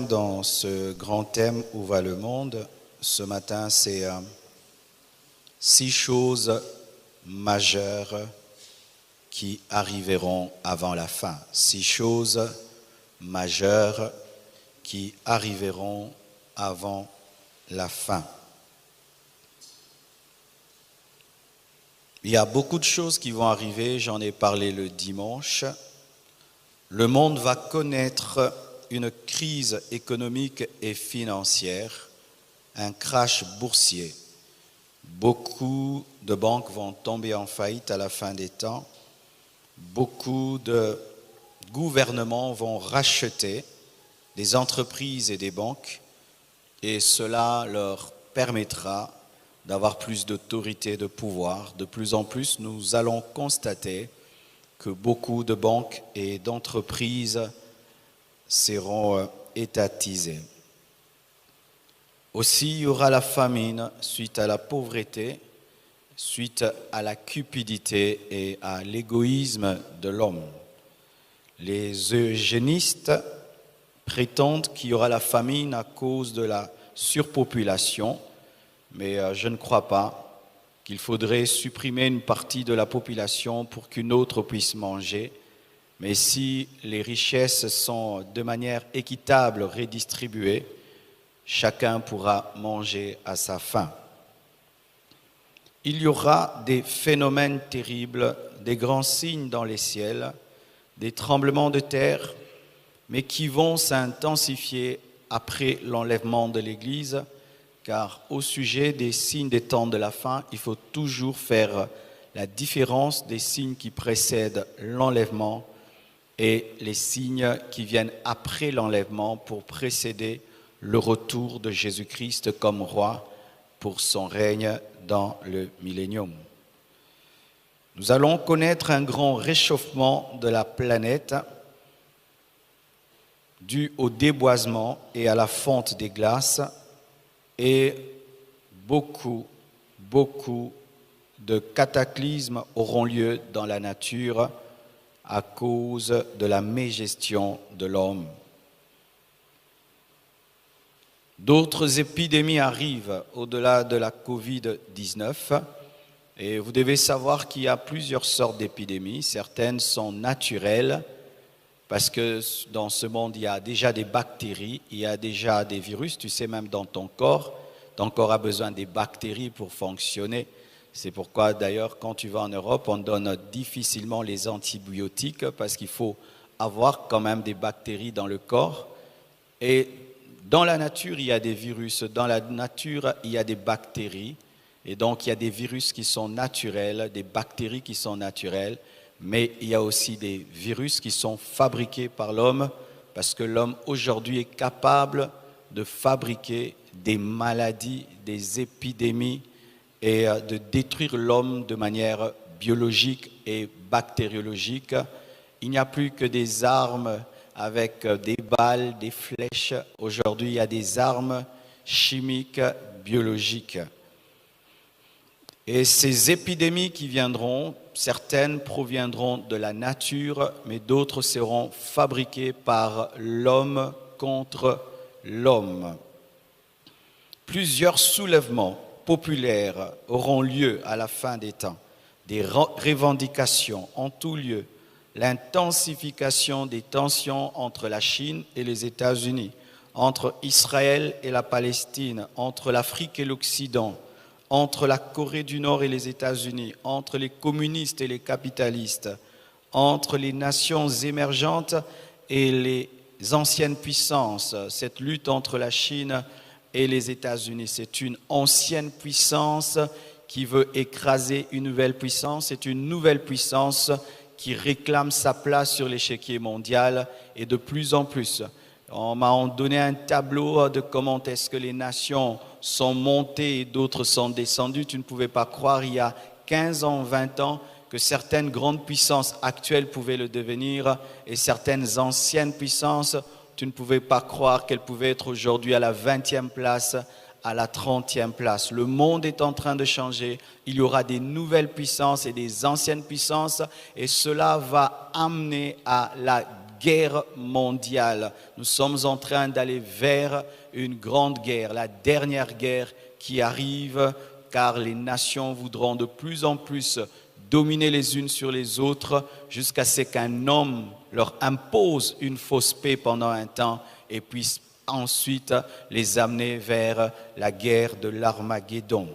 Dans ce grand thème où va le monde, ce matin, c'est 6 choses majeures qui arriveront avant la fin. 6 choses majeures qui arriveront avant la fin. Il y a beaucoup de choses qui vont arriver, j'en ai parlé le dimanche. Le monde va connaître une crise économique et financière, un crash boursier. Beaucoup de banques vont tomber en faillite à la fin des temps. Beaucoup de gouvernements vont racheter des entreprises et des banques et cela leur permettra d'avoir plus d'autorité, de pouvoir. De plus en plus, nous allons constater que beaucoup de banques et d'entreprises seront étatisées. Aussi, il y aura la famine suite à la pauvreté, suite à la cupidité et à l'égoïsme de l'homme. Les eugénistes prétendent qu'il y aura la famine à cause de la surpopulation, mais je ne crois pas qu'il faudrait supprimer une partie de la population pour qu'une autre puisse manger. Mais si les richesses sont de manière équitable redistribuées, chacun pourra manger à sa faim. Il y aura des phénomènes terribles, des grands signes dans les ciels, des tremblements de terre, mais qui vont s'intensifier après l'enlèvement de l'Église, car au sujet des signes des temps de la fin, il faut toujours faire la différence des signes qui précèdent l'enlèvement et les signes qui viennent après l'enlèvement pour précéder le retour de Jésus-Christ comme roi pour son règne dans le millénium. Nous allons connaître un grand réchauffement de la planète dû au déboisement et à la fonte des glaces et beaucoup de cataclysmes auront lieu dans la nature à cause de la mégestion de l'homme. D'autres épidémies arrivent au-delà de la Covid-19 et vous devez savoir qu'il y a plusieurs sortes d'épidémies. Certaines sont naturelles parce que dans ce monde, il y a déjà des bactéries, il y a déjà des virus. Tu sais, même dans ton corps a besoin des bactéries pour fonctionner. C'est pourquoi d'ailleurs quand tu vas en Europe, on donne difficilement les antibiotiques parce qu'il faut avoir quand même des bactéries dans le corps. Et dans la nature, il y a des virus, dans la nature, il y a des bactéries. Et donc il y a des virus qui sont naturels, des bactéries qui sont naturelles, mais il y a aussi des virus qui sont fabriqués par l'homme parce que l'homme aujourd'hui est capable de fabriquer des maladies, des épidémies, et de détruire l'homme de manière biologique et bactériologique. Il n'y a plus que des armes avec des balles, des flèches. Aujourd'hui, il y a des armes chimiques, biologiques. Et ces épidémies qui viendront, certaines proviendront de la nature, mais d'autres seront fabriquées par l'homme contre l'homme. Plusieurs soulèvements populaires auront lieu à la fin des temps. Des revendications en tout lieu, l'intensification des tensions entre la Chine et les États-Unis, entre Israël et la Palestine, entre l'Afrique et l'Occident, entre la Corée du Nord et les États-Unis, entre les communistes et les capitalistes, entre les nations émergentes et les anciennes puissances. Cette lutte entre la Chine et les États-Unis, c'est une ancienne puissance qui veut écraser une nouvelle puissance. C'est une nouvelle puissance qui réclame sa place sur l'échiquier mondial et de plus en plus. On m'a donné un tableau de comment est-ce que les nations sont montées et d'autres sont descendues. Tu ne pouvais pas croire il y a 15 ans, 20 ans que certaines grandes puissances actuelles pouvaient le devenir et certaines anciennes puissances, tu ne pouvais pas croire qu'elles pouvaient être aujourd'hui à la 20e place, à la 30e place. Le monde est en train de changer. Il y aura des nouvelles puissances et des anciennes puissances et cela va amener à la guerre mondiale. Nous sommes en train d'aller vers une grande guerre, la dernière guerre qui arrive, car les nations voudront de plus en plus dominer les unes sur les autres jusqu'à ce qu'un homme leur impose une fausse paix pendant un temps et puisse ensuite les amener vers la guerre de l'Armageddon.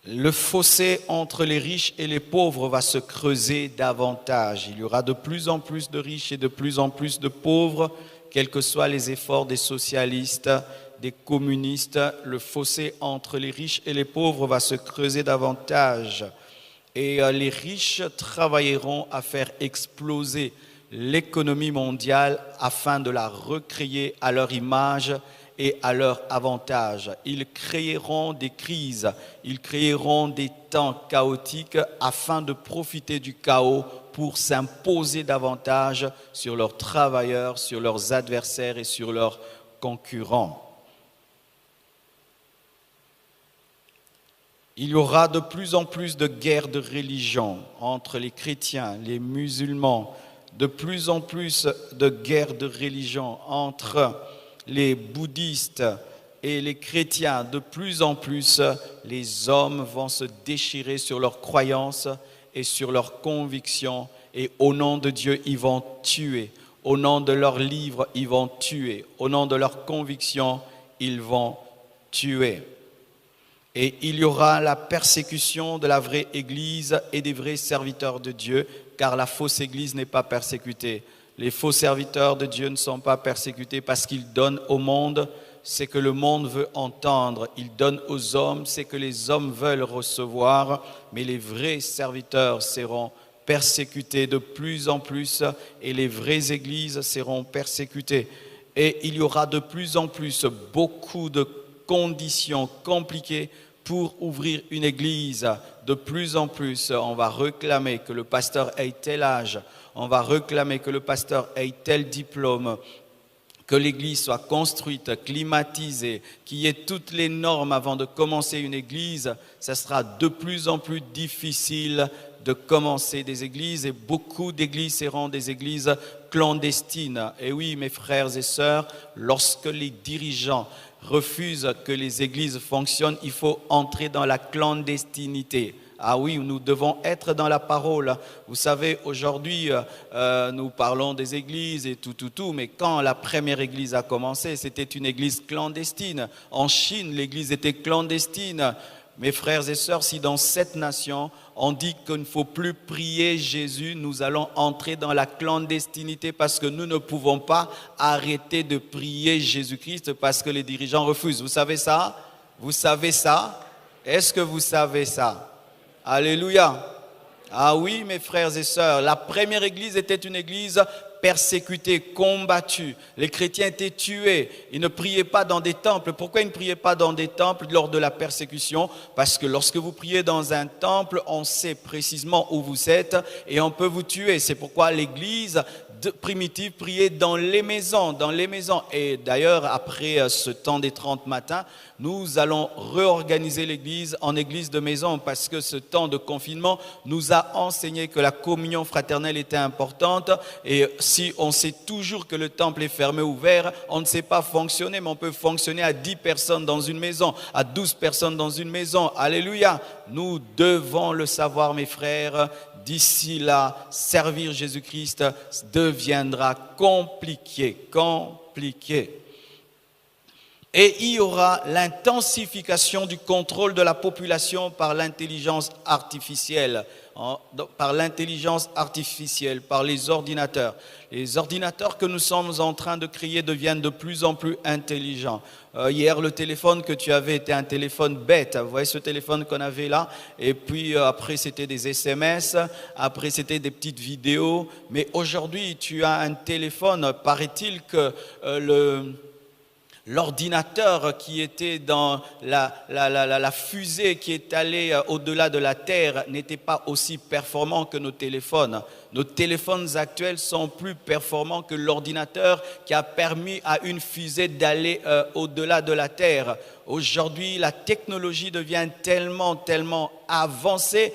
Le fossé entre les riches et les pauvres va se creuser davantage. Il y aura de plus en plus de riches et de plus en plus de pauvres, quels que soient les efforts des socialistes, des communistes. Le fossé entre les riches et les pauvres va se creuser davantage. Et les riches travailleront à faire exploser l'économie mondiale afin de la recréer à leur image et à leur avantage. Ils créeront des crises, ils créeront des temps chaotiques afin de profiter du chaos pour s'imposer davantage sur leurs travailleurs, sur leurs adversaires et sur leurs concurrents. Il y aura de plus en plus de guerres de religion entre les chrétiens, les musulmans, de plus en plus de guerres de religion entre les bouddhistes et les chrétiens. De plus en plus, les hommes vont se déchirer sur leurs croyances et sur leurs convictions et au nom de Dieu, ils vont tuer. Au nom de leurs livres, ils vont tuer. Au nom de leurs convictions, ils vont tuer. Et il y aura la persécution de la vraie Église et des vrais serviteurs de Dieu, car la fausse Église n'est pas persécutée. Les faux serviteurs de Dieu ne sont pas persécutés parce qu'ils donnent au monde ce que le monde veut entendre. Ils donnent aux hommes ce que les hommes veulent recevoir, mais les vrais serviteurs seront persécutés de plus en plus et les vraies églises seront persécutées. Et il y aura de plus en plus beaucoup de conditions compliquées pour ouvrir une église. De plus en plus, on va réclamer que le pasteur ait tel âge, on va réclamer que le pasteur ait tel diplôme, que l'église soit construite, climatisée, qu'il y ait toutes les normes avant de commencer une église. Ça sera de plus en plus difficile de commencer des églises et beaucoup d'églises seront des églises clandestines. Et oui, mes frères et sœurs, lorsque les dirigeants refusent que les églises fonctionnent, il faut entrer dans la clandestinité. Ah oui, nous devons être dans la parole. Vous savez, aujourd'hui, nous parlons des églises et tout, mais quand la première église a commencé, c'était une église clandestine. En Chine, l'église était clandestine. Mes frères et sœurs, si dans cette nation, on dit qu'il ne faut plus prier Jésus, nous allons entrer dans la clandestinité parce que nous ne pouvons pas arrêter de prier Jésus-Christ parce que les dirigeants refusent. Vous savez ça? Vous savez ça? Est-ce que vous savez ça? Alléluia. Ah oui, mes frères et sœurs, la première église était une église persécutés, combattus. Les chrétiens étaient tués. Ils ne priaient pas dans des temples. Pourquoi ils ne priaient pas dans des temples lors de la persécution? Parce que lorsque vous priez dans un temple, on sait précisément où vous êtes et on peut vous tuer. C'est pourquoi l'église primitive priait dans les maisons, Et d'ailleurs, après ce temps des 30 matins, nous allons réorganiser l'église en église de maison parce que ce temps de confinement nous a enseigné que la communion fraternelle était importante et si on sait toujours que le temple est fermé ou ouvert, on ne sait pas fonctionner, mais on peut fonctionner à 10 personnes dans une maison, à 12 personnes dans une maison. Alléluia! Nous devons le savoir, mes frères. D'ici là, servir Jésus-Christ deviendra compliqué. Et il y aura l'intensification du contrôle de la population par l'intelligence artificielle. Par les ordinateurs. Les ordinateurs que nous sommes en train de créer deviennent de plus en plus intelligents. Hier, le téléphone que tu avais était un téléphone bête. Vous voyez ce téléphone qu'on avait là? Et puis après, c'était des SMS. Après, c'était des petites vidéos. Mais aujourd'hui, tu as un téléphone. Paraît-il que l'ordinateur qui était dans la fusée qui est allée au-delà de la Terre n'était pas aussi performant que nos téléphones. Nos téléphones actuels sont plus performants que l'ordinateur qui a permis à une fusée d'aller au-delà de la Terre. Aujourd'hui, la technologie devient tellement avancée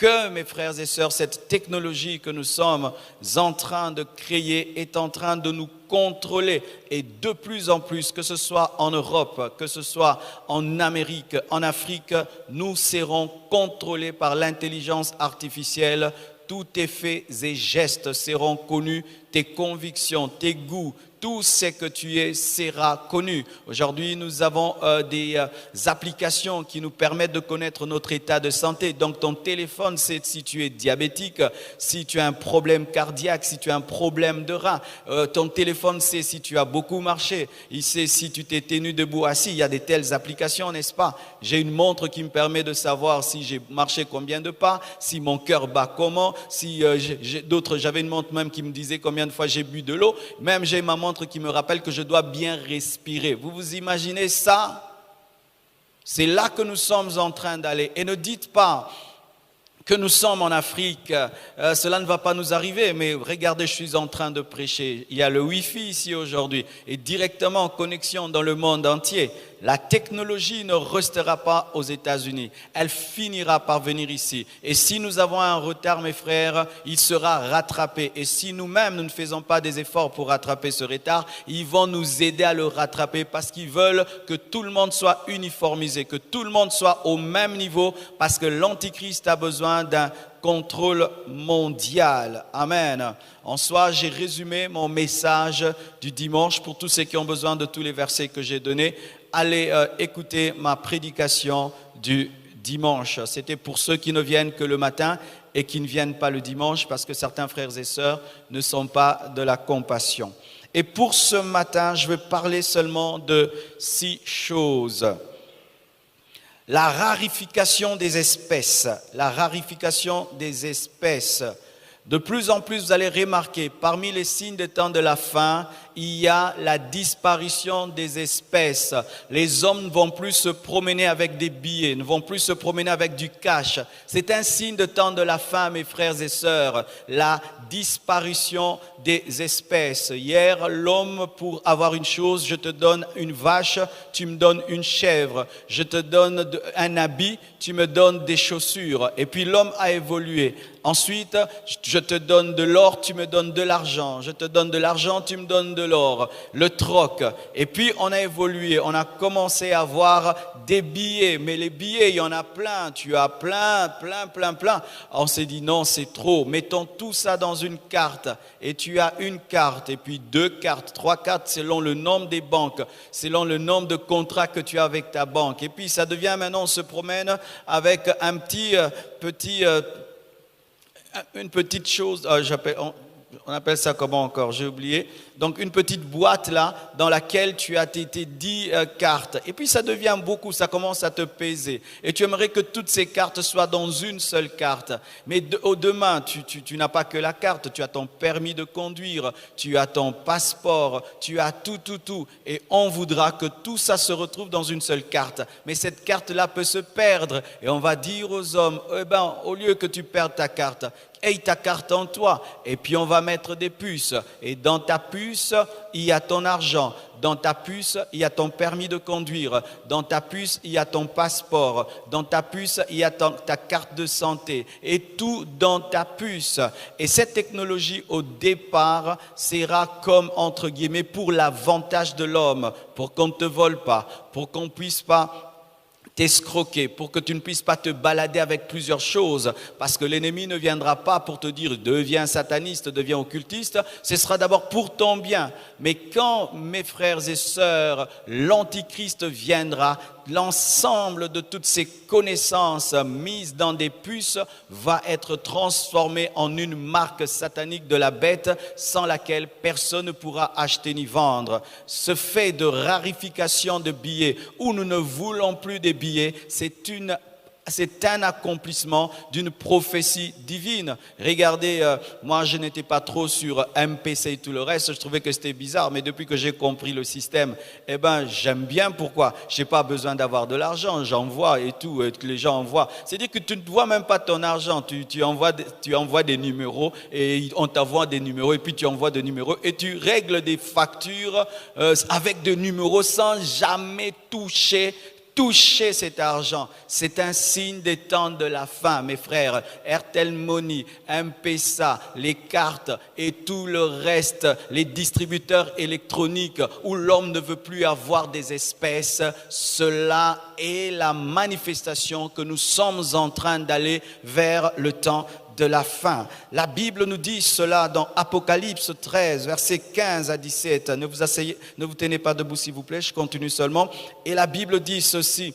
que, mes frères et sœurs, cette technologie que nous sommes en train de créer est en train de nous contrôler. Et de plus en plus, que ce soit en Europe, que ce soit en Amérique, en Afrique, nous serons contrôlés par l'intelligence artificielle. Tous tes faits et gestes seront connus, tes convictions, tes goûts, tout ce que tu es sera connu. Aujourd'hui, nous avons des applications qui nous permettent de connaître notre état de santé. Donc, ton téléphone sait si tu es diabétique, si tu as un problème cardiaque, si tu as un problème de rein. Ton téléphone sait si tu as beaucoup marché. Il sait si tu t'es tenu debout, assis. Il y a des telles applications, n'est-ce pas? J'ai une montre qui me permet de savoir si j'ai marché combien de pas, si mon cœur bat comment, si j'avais une montre même qui me disait combien de fois j'ai bu de l'eau. Même j'ai ma montre qui me rappelle que je dois bien respirer. Vous vous imaginez ça? C'est là que nous sommes en train d'aller. Et ne dites pas que nous sommes en Afrique, cela ne va pas nous arriver, mais regardez, je suis en train de prêcher. Il y a le Wi-Fi ici aujourd'hui et directement en connexion dans le monde entier. La technologie ne restera pas aux États-Unis. Elle finira par venir ici. Et si nous avons un retard, mes frères, il sera rattrapé. Et si nous-mêmes, nous ne faisons pas des efforts pour rattraper ce retard, ils vont nous aider à le rattraper parce qu'ils veulent que tout le monde soit uniformisé, que tout le monde soit au même niveau parce que l'Antichrist a besoin d'un contrôle mondial. Amen. En soi, j'ai résumé mon message du dimanche pour tous ceux qui ont besoin de tous les versets que j'ai donnés. Allez écouter ma prédication du dimanche. C'était pour ceux qui ne viennent que le matin et qui ne viennent pas le dimanche parce que certains frères et sœurs ne sont pas de la compassion. Et pour ce matin, je vais parler seulement de 6 choses. La rarification des espèces. La rarification des espèces. De plus en plus, vous allez remarquer, parmi les signes des temps de la fin, il y a la disparition des espèces. Les hommes ne vont plus se promener avec des billets, ne vont plus se promener avec du cash. C'est un signe de temps de la fin, mes frères et sœurs, la disparition des espèces. Hier, l'homme, pour avoir une chose, je te donne une vache, tu me donnes une chèvre. Je te donne un habit, tu me donnes des chaussures. Et puis l'homme a évolué. Ensuite, je te donne de l'or, tu me donnes de l'argent. Je te donne de l'argent, tu me donnes de l'or. Le troc. Et puis, on a évolué. On a commencé à avoir des billets. Mais les billets, il y en a plein. Tu as plein. On s'est dit, non, c'est trop. Mettons tout ça dans une carte. Et tu as une carte, et puis 2 cartes, 3 cartes, selon le nombre des banques, selon le nombre de contrats que tu as avec ta banque. Et puis, ça devient maintenant, on se promène avec une petite chose, on appelle ça comment encore, j'ai oublié. Donc une petite boîte là, dans laquelle tu as tes 10 cartes. Et puis ça devient beaucoup, ça commence à te peser. Et tu aimerais que toutes ces cartes soient dans une seule carte. Mais demain, tu n'as pas que la carte, tu as ton permis de conduire, tu as ton passeport, tu as tout. Et on voudra que tout ça se retrouve dans une seule carte. Mais cette carte-là peut se perdre. Et on va dire aux hommes, au lieu que tu perdes ta carte, aie ta carte en toi. Et puis on va mettre des puces. Et dans ta puce, il y a ton argent. Dans ta puce, il y a ton permis de conduire. Dans ta puce, il y a ton passeport. Dans ta puce, il y a ta carte de santé. Et tout dans ta puce. Et cette technologie, au départ, sera comme, entre guillemets, pour l'avantage de l'homme. Pour qu'on ne te vole pas. Pour qu'on ne puisse pas t'escroquer, pour que tu ne puisses pas te balader avec plusieurs choses, parce que l'ennemi ne viendra pas pour te dire deviens sataniste, deviens occultiste, ce sera d'abord pour ton bien. Mais quand, mes frères et sœurs, l'Antichrist viendra, l'ensemble de toutes ces connaissances mises dans des puces va être transformé en une marque satanique de la bête sans laquelle personne ne pourra acheter ni vendre. Ce fait de rarification de billets où nous ne voulons plus des billets, c'est un accomplissement d'une prophétie divine. Regardez, moi je n'étais pas trop sur MPC et tout le reste, je trouvais que c'était bizarre, mais depuis que j'ai compris le système, j'aime bien. Pourquoi? Je n'ai pas besoin d'avoir de l'argent, j'envoie et tout, et que les gens envoient. C'est-à-dire que tu ne vois même pas ton argent, tu envoies des numéros et on t'envoie des numéros et puis tu envoies des numéros et tu règles des factures avec des numéros sans jamais toucher toucher cet argent, c'est un signe des temps de la fin, mes frères. Airtel Money, M-Pesa, les cartes et tout le reste, les distributeurs électroniques où l'homme ne veut plus avoir des espèces, cela est la manifestation que nous sommes en train d'aller vers le temps de la fin. La Bible nous dit cela dans Apocalypse 13, versets 15 à 17. Ne vous tenez pas debout s'il vous plaît, je continue seulement. Et la Bible dit ceci.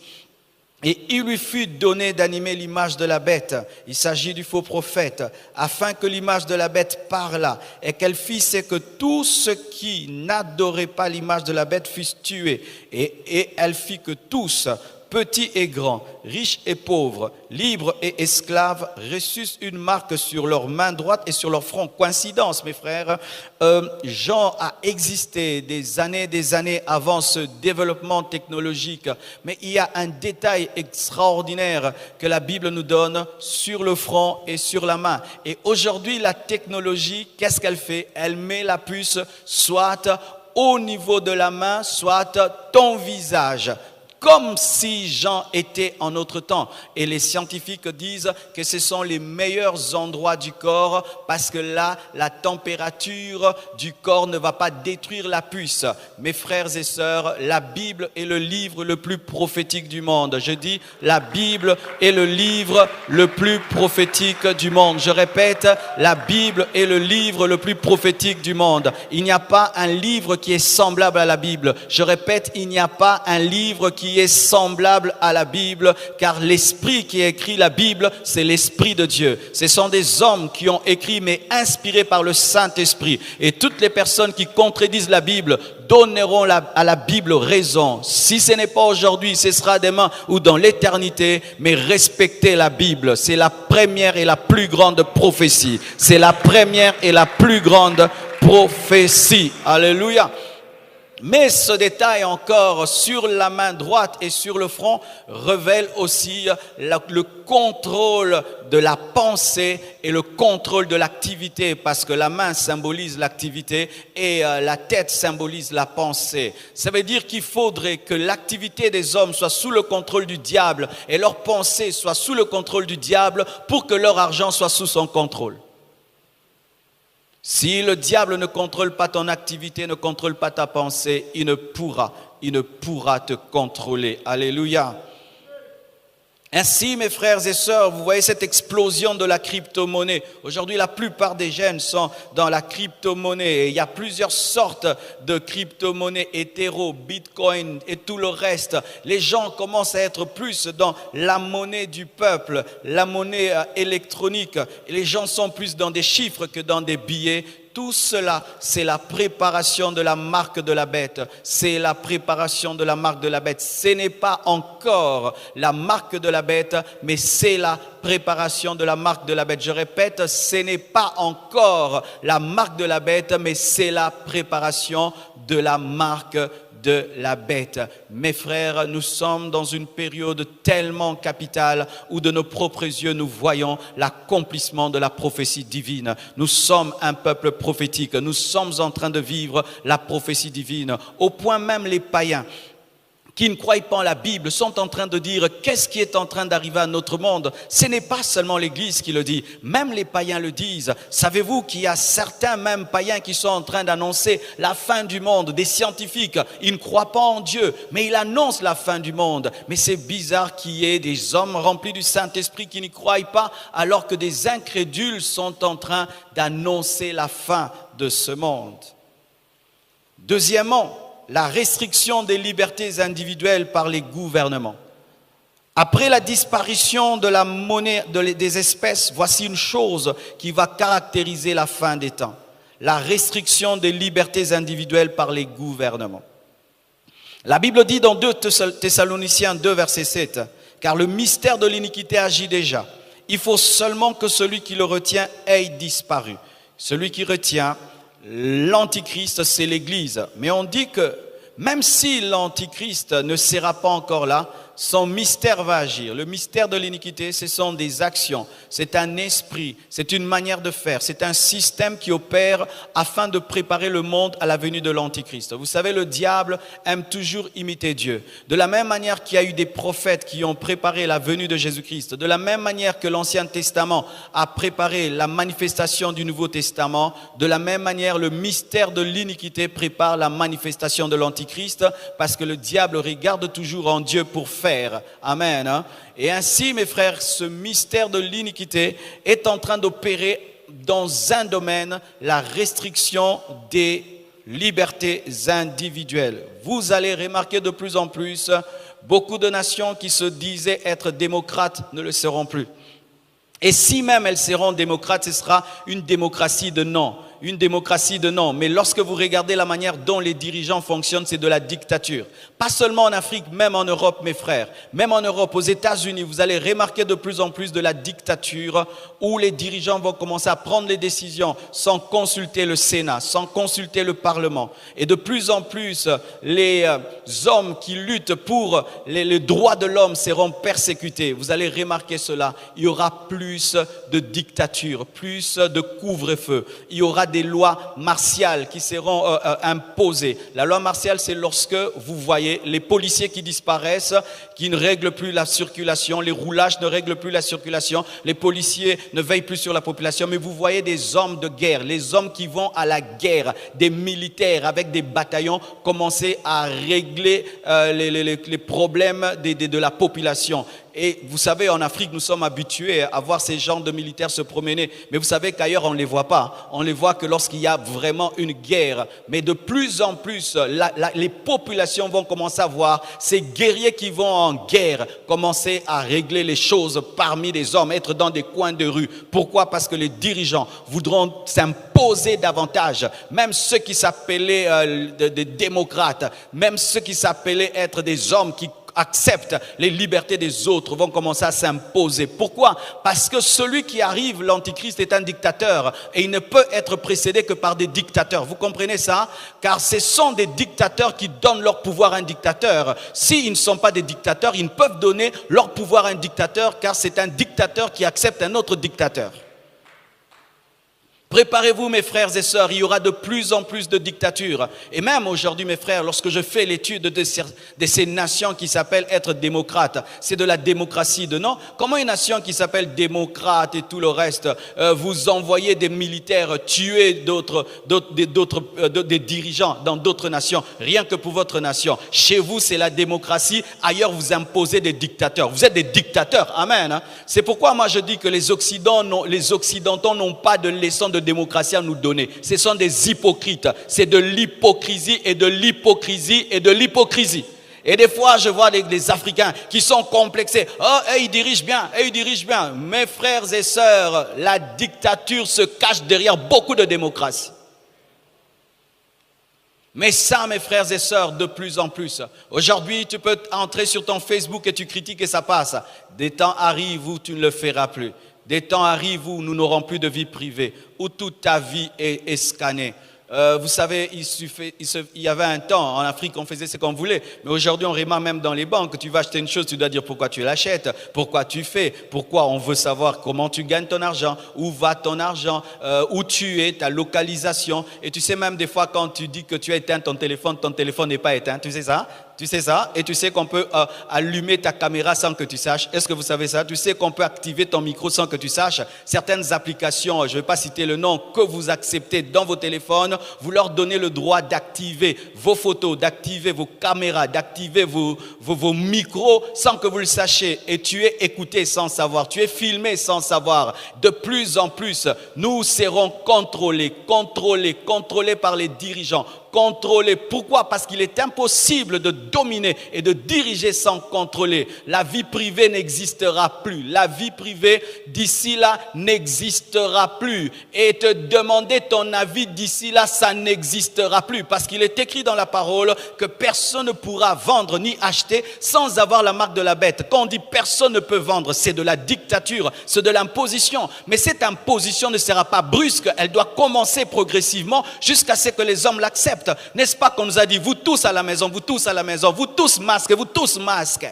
Et il lui fut donné d'animer l'image de la bête. Il s'agit du faux prophète, afin que l'image de la bête parlât. Et qu'elle fit, c'est que tous ceux qui n'adoraient pas l'image de la bête fussent tués. Et elle fit que tous, petits et grands, riches et pauvres, libres et esclaves, reçussent une marque sur leur main droite et sur leur front. Coïncidence, mes frères, Jean a existé des années avant ce développement technologique. Mais il y a un détail extraordinaire que la Bible nous donne sur le front et sur la main. Et aujourd'hui, la technologie, qu'est-ce qu'elle fait? Elle met la puce soit au niveau de la main, soit ton visage. Comme si Jean était en notre temps. Et les scientifiques disent que ce sont les meilleurs endroits du corps parce que là, la température du corps ne va pas détruire la puce. Mes frères et sœurs, la Bible est le livre le plus prophétique du monde. Je dis, la Bible est le livre le plus prophétique du monde. Je répète, la Bible est le livre le plus prophétique du monde. Il n'y a pas un livre qui est semblable à la Bible. Je répète, il n'y a pas un livre qui est semblable à la Bible, car l'esprit qui écrit la Bible, c'est l'esprit de Dieu. Ce sont des hommes qui ont écrit, mais inspirés par le Saint-Esprit. Et toutes les personnes qui contredisent la Bible donneront à la Bible raison. Si ce n'est pas aujourd'hui, ce sera demain ou dans l'éternité, mais respectez la Bible. C'est la première et la plus grande prophétie. C'est la première et la plus grande prophétie. Alléluia. Mais ce détail encore sur la main droite et sur le front révèle aussi le contrôle de la pensée et le contrôle de l'activité, parce que la main symbolise l'activité et la tête symbolise la pensée. Ça veut dire qu'il faudrait que l'activité des hommes soit sous le contrôle du diable et leur pensée soit sous le contrôle du diable pour que leur argent soit sous son contrôle. Si le diable ne contrôle pas ton activité, ne contrôle pas ta pensée, il ne pourra te contrôler. Alléluia. Ainsi, mes frères et sœurs, vous voyez cette explosion de la crypto-monnaie. Aujourd'hui, la plupart des jeunes sont dans la crypto-monnaie. Et il y a plusieurs sortes de crypto-monnaies, Ethereum, Bitcoin et tout le reste. Les gens commencent à être plus dans la monnaie du peuple, la monnaie électronique. Et les gens sont plus dans des chiffres que dans des billets. Tout cela, c'est la préparation de la marque de la bête. C'est la préparation de la marque de la bête. Ce n'est pas encore la marque de la bête, mais c'est la préparation de la marque de la bête. Je répète, ce n'est pas encore la marque de la bête, mais c'est la préparation de la marque de la bête. Mes frères, nous sommes dans une période tellement capitale où de nos propres yeux nous voyons l'accomplissement de la prophétie divine. Nous sommes un peuple prophétique. Nous sommes en train de vivre la prophétie divine. Au point même les païens qui ne croient pas en la Bible sont en train de dire qu'est-ce qui est en train d'arriver à notre monde. Ce n'est pas seulement l'Église qui le dit, même les païens le disent. Savez-vous qu'il y a certains même païens qui sont en train d'annoncer la fin du monde, des scientifiques, ils ne croient pas en Dieu, mais ils annoncent la fin du monde. Mais c'est bizarre qu'il y ait des hommes remplis du Saint-Esprit qui n'y croient pas, alors que des incrédules sont en train d'annoncer la fin de ce monde. Deuxièmement, la restriction des libertés individuelles par les gouvernements. Après la disparition de la monnaie des espèces, voici une chose qui va caractériser la fin des temps. La restriction des libertés individuelles par les gouvernements. La Bible dit dans 2 Thessaloniciens 2, verset 7, « Car le mystère de l'iniquité agit déjà. Il faut seulement que celui qui le retient ait disparu. » Celui qui retient l'Antichrist, c'est l'Église. Mais on dit que même si l'Antichrist ne sera pas encore là, son mystère va agir. Le mystère de l'iniquité, ce sont des actions, c'est un esprit, c'est une manière de faire, c'est un système qui opère afin de préparer le monde à la venue de l'Antichrist. Vous savez, le diable aime toujours imiter Dieu. De la même manière qu'il y a eu des prophètes qui ont préparé la venue de Jésus-Christ, de la même manière que l'Ancien Testament a préparé la manifestation du Nouveau Testament, de la même manière, le mystère de l'iniquité prépare la manifestation de l'Antichrist, parce que le diable regarde toujours en Dieu pour faire. Amen. Et ainsi, mes frères, ce mystère de l'iniquité est en train d'opérer dans un domaine, la restriction des libertés individuelles. Vous allez remarquer de plus en plus, beaucoup de nations qui se disaient être démocrates ne le seront plus. Et si même elles seront démocrates, ce sera une démocratie de non. Une démocratie de non. Mais lorsque vous regardez la manière dont les dirigeants fonctionnent, c'est de la dictature. Pas seulement en Afrique, même en Europe, mes frères. Même en Europe, aux États-Unis, vous allez remarquer de plus en plus de la dictature où les dirigeants vont commencer à prendre les décisions sans consulter le Sénat, sans consulter le Parlement. Et de plus en plus, les hommes qui luttent pour les droits de l'homme seront persécutés. Vous allez remarquer cela. Il y aura plus de dictature, plus de couvre-feu. Il y aura des lois martiales qui seront imposées. La loi martiale, c'est lorsque vous voyez les policiers qui disparaissent, qui ne règlent plus la circulation, les roulages ne règlent plus la circulation, les policiers ne veillent plus sur la population, mais vous voyez des hommes de guerre, les hommes qui vont à la guerre, des militaires avec des bataillons commencer à régler les problèmes de la population. Et vous savez, en Afrique, nous sommes habitués à voir ces genres de militaires se promener. Mais vous savez qu'ailleurs, on ne les voit pas. On les voit que lorsqu'il y a vraiment une guerre. Mais de plus en plus, les populations vont commencer à voir ces guerriers qui vont en guerre commencer à régler les choses parmi les hommes, être dans des coins de rue. Pourquoi? Parce que les dirigeants voudront s'imposer davantage. Même ceux qui s'appelaient des démocrates, même ceux qui s'appelaient être des hommes qui acceptent les libertés des autres vont commencer à s'imposer. Pourquoi? Parce que celui qui arrive, l'Antichrist, est un dictateur et il ne peut être précédé que par des dictateurs. Vous comprenez ça? Car ce sont des dictateurs qui donnent leur pouvoir à un dictateur. S'ils ne sont pas des dictateurs, ils ne peuvent donner leur pouvoir à un dictateur car c'est un dictateur qui accepte un autre dictateur. Préparez-vous, mes frères et sœurs, il y aura de plus en plus de dictatures. Et même aujourd'hui, mes frères, lorsque je fais l'étude de ces nations qui s'appellent être démocrates, c'est de la démocratie de non. Comment une nation qui s'appelle démocrate et tout le reste, vous envoyez des militaires tuer des dirigeants dans d'autres nations, rien que pour votre nation. Chez vous, c'est la démocratie. Ailleurs, vous imposez des dictateurs. Vous êtes des dictateurs. Amen. C'est pourquoi moi je dis que les Occidentaux n'ont pas de leçon de démocratie à nous donner. Ce sont des hypocrites. C'est de l'hypocrisie et de l'hypocrisie et de l'hypocrisie. Et des fois, je vois des Africains qui sont complexés. Oh, ils dirigent bien, ils dirigent bien. Mes frères et sœurs, la dictature se cache derrière beaucoup de démocratie. Mais ça, mes frères et sœurs, de plus en plus. Aujourd'hui, tu peux entrer sur ton Facebook et tu critiques et ça passe. Des temps arrivent où tu ne le feras plus. Des temps arrivent où nous n'aurons plus de vie privée, où toute ta vie est scannée. Vous savez, il y avait un temps, en Afrique, on faisait ce qu'on voulait. Mais aujourd'hui, on remarque même dans les banques, tu vas acheter une chose, tu dois dire pourquoi tu l'achètes, pourquoi tu fais, pourquoi on veut savoir comment tu gagnes ton argent, où va ton argent, où tu es, ta localisation. Et tu sais même des fois quand tu dis que tu as éteint ton téléphone n'est pas éteint. Tu sais ça? Tu sais ça? Et tu sais qu'on peut allumer ta caméra sans que tu saches. Est-ce que vous savez ça? Tu sais qu'on peut activer ton micro sans que tu saches. Certaines applications, je ne vais pas citer le nom, que vous acceptez dans vos téléphones, vous leur donnez le droit d'activer vos photos, d'activer vos caméras, d'activer vos micros sans que vous le sachiez. Et tu es écouté sans savoir, tu es filmé sans savoir. De plus en plus, nous serons contrôlés par les dirigeants. Contrôler. Pourquoi? Parce qu'il est impossible de dominer et de diriger sans contrôler. La vie privée n'existera plus. La vie privée d'ici là n'existera plus. Et te demander ton avis d'ici là, ça n'existera plus. Parce qu'il est écrit dans la parole que personne ne pourra vendre ni acheter sans avoir la marque de la bête. Quand on dit personne ne peut vendre, c'est de la dictature, c'est de l'imposition. Mais cette imposition ne sera pas brusque. Elle doit commencer progressivement jusqu'à ce que les hommes l'acceptent. N'est-ce pas qu'on nous a dit, vous tous à la maison, vous tous masques, vous tous masques.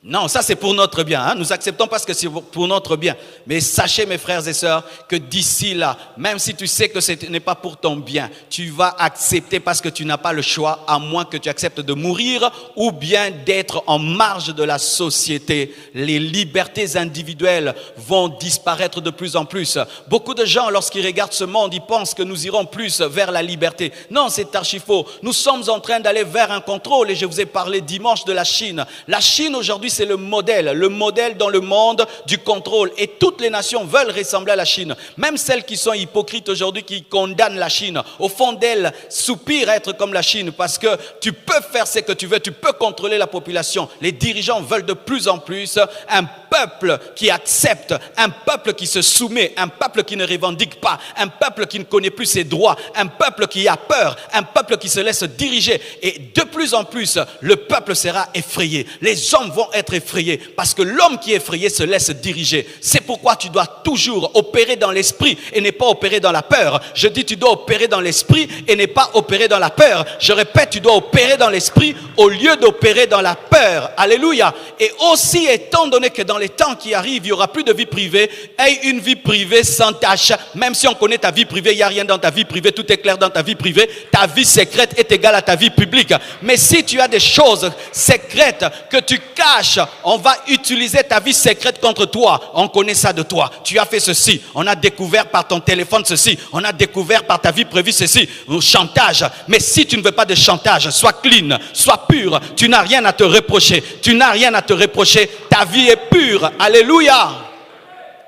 Non, ça c'est pour notre bien. Hein. Nous acceptons parce que c'est pour notre bien. Mais sachez, mes frères et sœurs, que d'ici là, même si tu sais que ce n'est pas pour ton bien, tu vas accepter parce que tu n'as pas le choix, à moins que tu acceptes de mourir ou bien d'être en marge de la société. Les libertés individuelles vont disparaître de plus en plus. Beaucoup de gens, lorsqu'ils regardent ce monde, ils pensent que nous irons plus vers la liberté. Non, c'est archi faux. Nous sommes en train d'aller vers un contrôle et je vous ai parlé dimanche de la Chine. La Chine aujourd'hui, c'est le modèle dans le monde du contrôle. Et toutes les nations veulent ressembler à la Chine. Même celles qui sont hypocrites aujourd'hui, qui condamnent la Chine. Au fond d'elles, soupirent à être comme la Chine parce que tu peux faire ce que tu veux, tu peux contrôler la population. Les dirigeants veulent de plus en plus un peuple qui accepte, un peuple qui se soumet, un peuple qui ne revendique pas, un peuple qui ne connaît plus ses droits, un peuple qui a peur, un peuple qui se laisse diriger. Et de plus en plus, le peuple sera effrayé. Les hommes vont être effrayé parce que l'homme qui est effrayé se laisse diriger. C'est pourquoi tu dois toujours opérer dans l'esprit et ne pas opérer dans la peur. Je dis tu dois opérer dans l'esprit et ne pas opérer dans la peur. Je répète, tu dois opérer dans l'esprit au lieu d'opérer dans la peur. Alléluia. Et aussi, étant donné que dans les temps qui arrivent, il n'y aura plus de vie privée, aie une vie privée sans tâche. Même si on connaît ta vie privée, il n'y a rien dans ta vie privée, tout est clair dans ta vie privée, ta vie secrète est égale à ta vie publique. Mais si tu as des choses secrètes que tu caches, on va utiliser ta vie secrète contre toi. On connaît ça de toi. Tu as fait ceci. On a découvert par ton téléphone ceci. On a découvert par ta vie privée ceci. Chantage. Mais si tu ne veux pas de chantage, sois clean, sois pur. Tu n'as rien à te reprocher. Tu n'as rien à te reprocher. Ta vie est pure. Alléluia.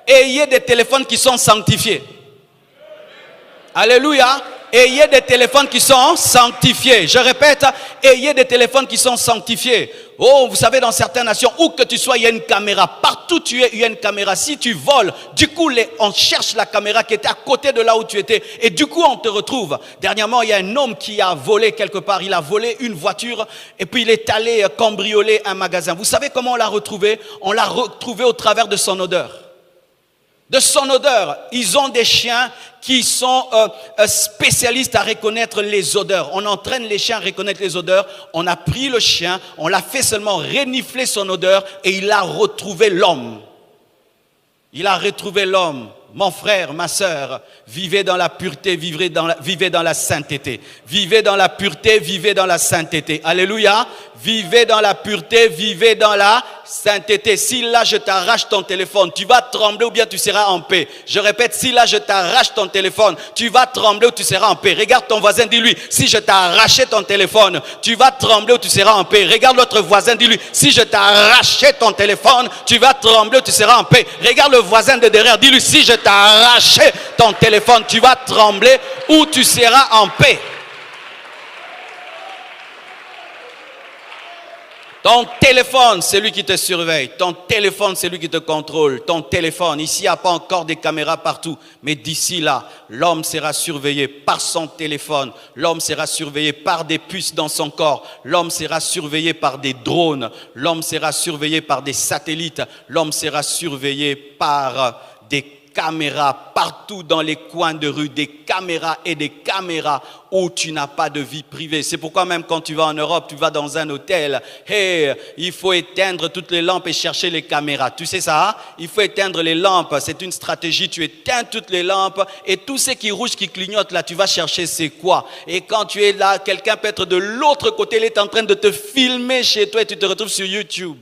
Ayez des téléphones qui sont sanctifiés. Alléluia. Ayez des téléphones qui sont sanctifiés. Je répète, ayez des téléphones qui sont sanctifiés. Oh, vous savez, dans certaines nations, où que tu sois, il y a une caméra. Partout tu es, il y a une caméra. Si tu voles, du coup, on cherche la caméra qui était à côté de là où tu étais. Et du coup, on te retrouve. Dernièrement, il y a un homme qui a volé quelque part. Il a volé une voiture et puis il est allé cambrioler un magasin. Vous savez comment on l'a retrouvé? On l'a retrouvé au travers de son odeur. De son odeur. Ils ont des chiens qui sont spécialistes à reconnaître les odeurs. On entraîne les chiens à reconnaître les odeurs. On a pris le chien, on l'a fait seulement renifler son odeur et il a retrouvé l'homme. Il a retrouvé l'homme. Mon frère, ma sœur, vivez dans la pureté, vivez dans la sainteté. Vivez dans la pureté, vivez dans la sainteté. Alléluia. Vivez dans la pureté, vivez dans la sainteté. Si là je t'arrache ton téléphone, tu vas trembler ou bien tu seras en paix. Je répète, si là je t'arrache ton téléphone, tu vas trembler ou tu seras en paix. Regarde ton voisin, dis-lui, si je t'arrachais ton téléphone, tu vas trembler ou tu seras en paix. Regarde l'autre voisin, dis-lui, si je t'arrachais ton téléphone, tu vas trembler ou tu seras en paix. Regarde le voisin de derrière, dis-lui, si je t'arrachais ton téléphone, tu vas trembler ou tu seras en paix. Ton téléphone, c'est lui qui te surveille. Ton téléphone, c'est lui qui te contrôle. Ton téléphone, ici, il n'y a pas encore des caméras partout. Mais d'ici là, l'homme sera surveillé par son téléphone. L'homme sera surveillé par des puces dans son corps. L'homme sera surveillé par des drones. L'homme sera surveillé par des satellites. L'homme sera surveillé par des caméras partout dans les coins de rue, des caméras et des caméras où tu n'as pas de vie privée. C'est pourquoi même quand tu vas en Europe, tu vas dans un hôtel, il faut éteindre toutes les lampes et chercher les caméras. Tu sais ça, hein? Il faut éteindre les lampes, c'est une stratégie. Tu éteins toutes les lampes et tout ce qui rouge, qui clignote là, tu vas chercher c'est quoi. Et quand tu es là, quelqu'un peut être de l'autre côté, il est en train de te filmer chez toi et tu te retrouves sur YouTube.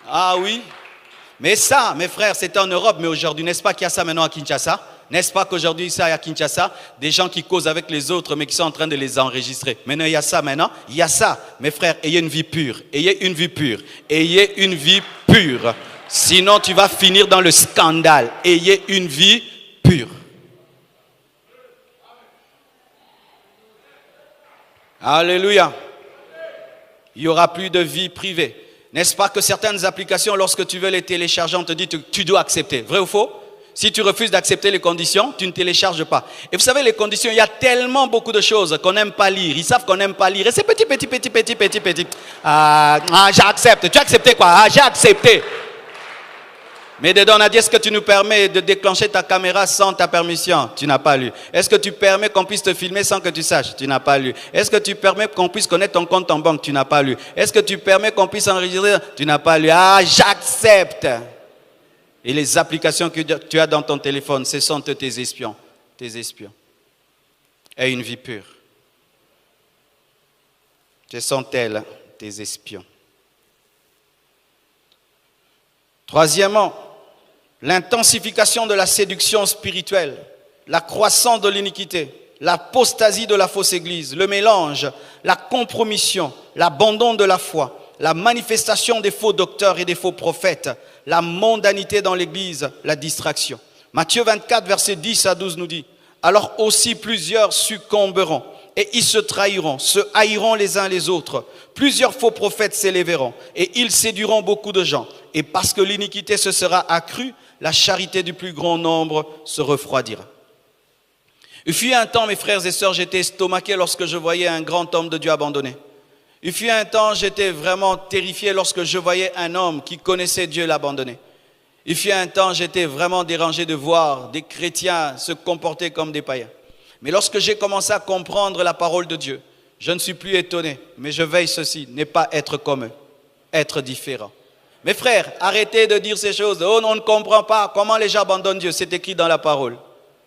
Ah oui? Mais ça, mes frères, c'était en Europe, mais aujourd'hui, n'est-ce pas qu'il y a ça maintenant à Kinshasa? N'est-ce pas qu'aujourd'hui, ça, à Kinshasa, des gens qui causent avec les autres, mais qui sont en train de les enregistrer. Maintenant, il y a ça maintenant. Il y a ça. Mes frères, ayez une vie pure. Ayez une vie pure. Ayez une vie pure. Sinon, tu vas finir dans le scandale. Ayez une vie pure. Alléluia. Il n'y aura plus de vie privée. N'est-ce pas que certaines applications, lorsque tu veux les télécharger, on te dit que tu dois accepter. Vrai ou faux? Si tu refuses d'accepter les conditions, tu ne télécharges pas. Et vous savez, les conditions, il y a tellement beaucoup de choses qu'on n'aime pas lire. Ils savent qu'on n'aime pas lire. Et c'est petit. J'accepte. Tu as accepté quoi? J'ai accepté. Mais dedans, on a dit, est-ce que tu nous permets de déclencher ta caméra sans ta permission? Tu n'as pas lu. Est-ce que tu permets qu'on puisse te filmer sans que tu saches? Tu n'as pas lu. Est-ce que tu permets qu'on puisse connaître ton compte en banque? Tu n'as pas lu. Est-ce que tu permets qu'on puisse enregistrer? Tu n'as pas lu. Ah, j'accepte. Et les applications que tu as dans ton téléphone, ce sont tes espions. Tes espions. Et une vie pure. Ce sont elles, tes espions. Troisièmement, l'intensification de la séduction spirituelle, la croissance de l'iniquité, l'apostasie de la fausse église, le mélange, la compromission, l'abandon de la foi, la manifestation des faux docteurs et des faux prophètes, la mondanité dans l'église, la distraction. Matthieu 24, versets 10 à 12 nous dit, « Alors aussi plusieurs succomberont et ils se trahiront, se haïront les uns les autres. Plusieurs faux prophètes s'élèveront et ils séduiront beaucoup de gens. Et parce que l'iniquité se sera accrue, la charité du plus grand nombre se refroidira. » Il fut un temps, mes frères et sœurs, j'étais estomaqué lorsque je voyais un grand homme de Dieu abandonné. Il fut un temps, j'étais vraiment terrifié lorsque je voyais un homme qui connaissait Dieu l'abandonner. Il fut un temps, j'étais vraiment dérangé de voir des chrétiens se comporter comme des païens. Mais lorsque j'ai commencé à comprendre la parole de Dieu, je ne suis plus étonné, mais je veille ceci, ne pas être comme eux, être différent. Mes frères, arrêtez de dire ces choses. Oh, on ne comprend pas comment les gens abandonnent Dieu. C'est écrit dans la parole.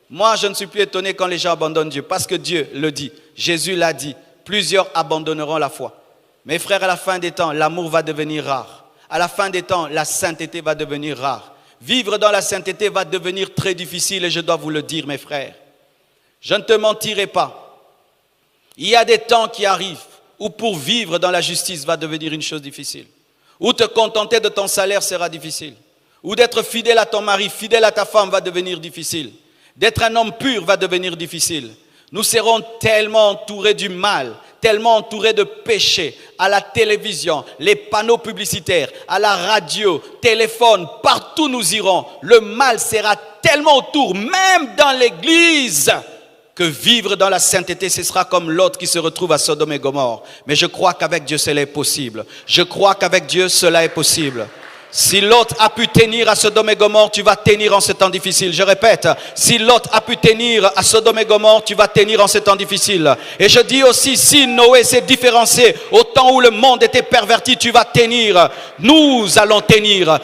Moi, je ne suis plus étonné quand les gens abandonnent Dieu, parce que Dieu le dit. Jésus l'a dit. Plusieurs abandonneront la foi. Mes frères, à la fin des temps, l'amour va devenir rare. À la fin des temps, la sainteté va devenir rare. Vivre dans la sainteté va devenir très difficile et je dois vous le dire, mes frères. Je ne te mentirai pas. Il y a des temps qui arrivent où pour vivre dans la justice va devenir une chose difficile. Où te contenter de ton salaire sera difficile. Ou d'être fidèle à ton mari, fidèle à ta femme va devenir difficile. D'être un homme pur va devenir difficile. Nous serons tellement entourés du mal, tellement entourés de péchés, à la télévision, les panneaux publicitaires, à la radio, téléphone, partout nous irons. Le mal sera tellement autour, même dans l'église, que vivre dans la sainteté, ce sera comme l'autre qui se retrouve à Sodome et Gomorrhe. Mais je crois qu'avec Dieu, cela est possible. Je crois qu'avec Dieu, cela est possible. Si Lot a pu tenir à Sodome et Gomorrhe, tu vas tenir en ce temps difficile. Je répète, si Lot a pu tenir à Sodome et Gomorrhe, tu vas tenir en ce temps difficile. Et je dis aussi, si Noé s'est différencié au temps où le monde était perverti, tu vas tenir. Nous allons tenir.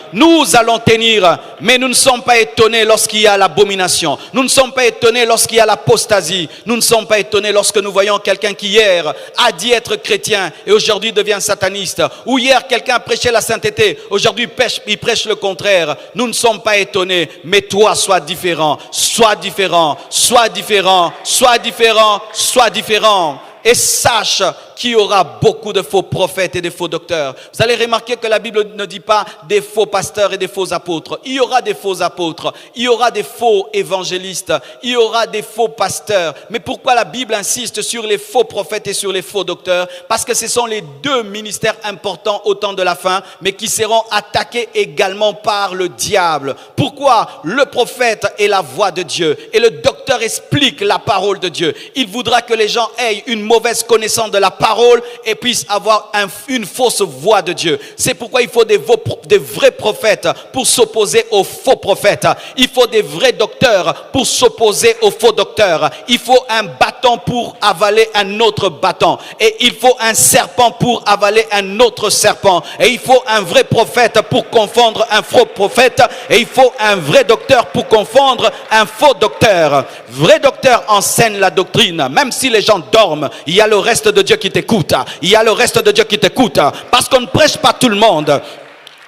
Mais nous ne sommes pas étonnés lorsqu'il y a l'abomination. Nous ne sommes pas étonnés lorsqu'il y a l'apostasie. Nous ne sommes pas étonnés lorsque nous voyons quelqu'un qui hier a dit être chrétien et aujourd'hui devient sataniste. Ou hier quelqu'un prêchait la sainteté, aujourd'hui il prêche le contraire. Nous ne sommes pas étonnés, mais toi sois différent, sois différent, sois différent, sois différent, sois différent. Et sache qu'il y aura beaucoup de faux prophètes et de faux docteurs. Vous allez remarquer que la Bible ne dit pas des faux pasteurs et des faux apôtres. Il y aura des faux apôtres, il y aura des faux évangélistes, il y aura des faux pasteurs. Mais pourquoi la Bible insiste sur les faux prophètes et sur les faux docteurs? Parce que ce sont les deux ministères importants au temps de la fin, mais qui seront attaqués également par le diable. Pourquoi? Le prophète est la voix de Dieu et le docteur explique la parole de Dieu. Il voudra que les gens aient une mauvaise connaissance de la parole et puissent avoir une fausse voix de Dieu. C'est pourquoi il faut des vrais prophètes pour s'opposer aux faux prophètes. Il faut des vrais docteurs pour s'opposer aux faux docteurs. Il faut un bâton pour avaler un autre bâton. Et il faut un serpent pour avaler un autre serpent. Et il faut un vrai prophète pour confondre un faux prophète. Et il faut un vrai docteur pour confondre un faux docteur. Vrai docteur enseigne la doctrine. Même si les gens dorment, il y a le reste de Dieu qui t'écoute. Il y a le reste de Dieu qui t'écoute. Parce qu'on ne prêche pas tout le monde.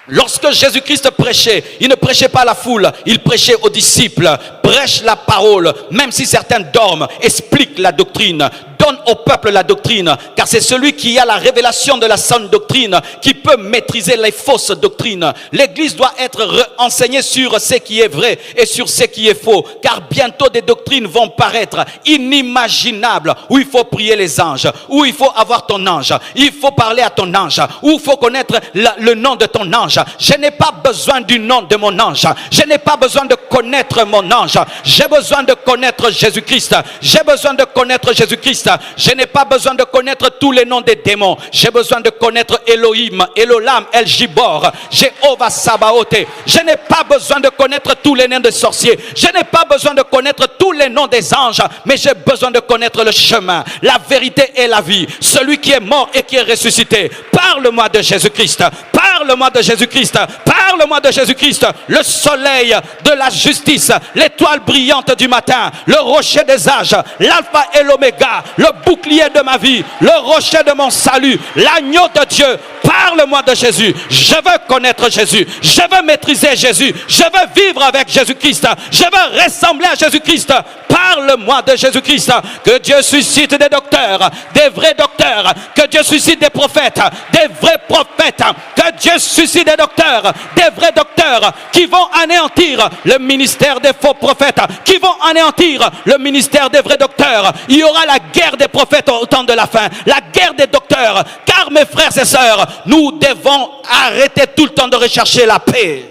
Lorsque Jésus-Christ prêchait, il ne prêchait pas à la foule, il prêchait aux disciples. Prêche la parole, même si certains dorment, explique la doctrine. Donne au peuple la doctrine, car c'est celui qui a la révélation de la sainte doctrine qui peut maîtriser les fausses doctrines. L'Église doit être enseignée sur ce qui est vrai et sur ce qui est faux, car bientôt des doctrines vont paraître inimaginables, où il faut prier les anges, où il faut avoir ton ange, il faut parler à ton ange, où il faut connaître le nom de ton ange. Je n'ai pas besoin du nom de mon ange, je n'ai pas besoin de connaître mon ange, j'ai besoin de connaître Jésus-Christ, j'ai besoin de connaître Jésus-Christ. Je n'ai pas besoin de connaître tous les noms des démons. J'ai besoin de connaître Elohim, Elolam, El Jibor, Jéhovah Sabaoth. Je n'ai pas besoin de connaître tous les noms des sorciers. Je n'ai pas besoin de connaître tous les noms des anges. Mais j'ai besoin de connaître le chemin, la vérité et la vie. Celui qui est mort et qui est ressuscité. Parle-moi de Jésus-Christ. Parle-moi de Jésus-Christ. Parle-moi de Jésus-Christ. Le soleil de la justice, l'étoile brillante du matin, le rocher des âges, l'alpha et l'oméga, le bouclier de ma vie, le rocher de mon salut, l'agneau de Dieu. Parle-moi de Jésus. Je veux connaître Jésus. Je veux maîtriser Jésus. Je veux vivre avec Jésus-Christ. Je veux ressembler à Jésus-Christ. Parle-moi de Jésus-Christ. Que Dieu suscite des docteurs, des vrais docteurs. Que Dieu suscite des prophètes, des vrais prophètes. Que Dieu suscite des docteurs, des vrais docteurs qui vont anéantir le ministère des faux prophètes, qui vont anéantir le ministère des vrais docteurs. Il y aura la guerre des prophètes au temps de la fin, la guerre des docteurs. Car mes frères et sœurs, nous devons arrêter tout le temps de rechercher la paix.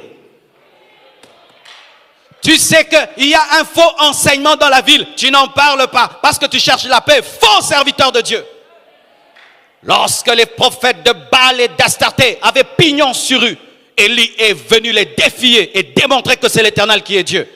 Tu sais qu'il y a un faux enseignement dans la ville. Tu n'en parles pas parce que tu cherches la paix. Faux serviteur de Dieu. Lorsque les prophètes de Baal et d'Astarté avaient pignon sur rue, Élie est venu les défier et démontrer que c'est l'Éternel qui est Dieu.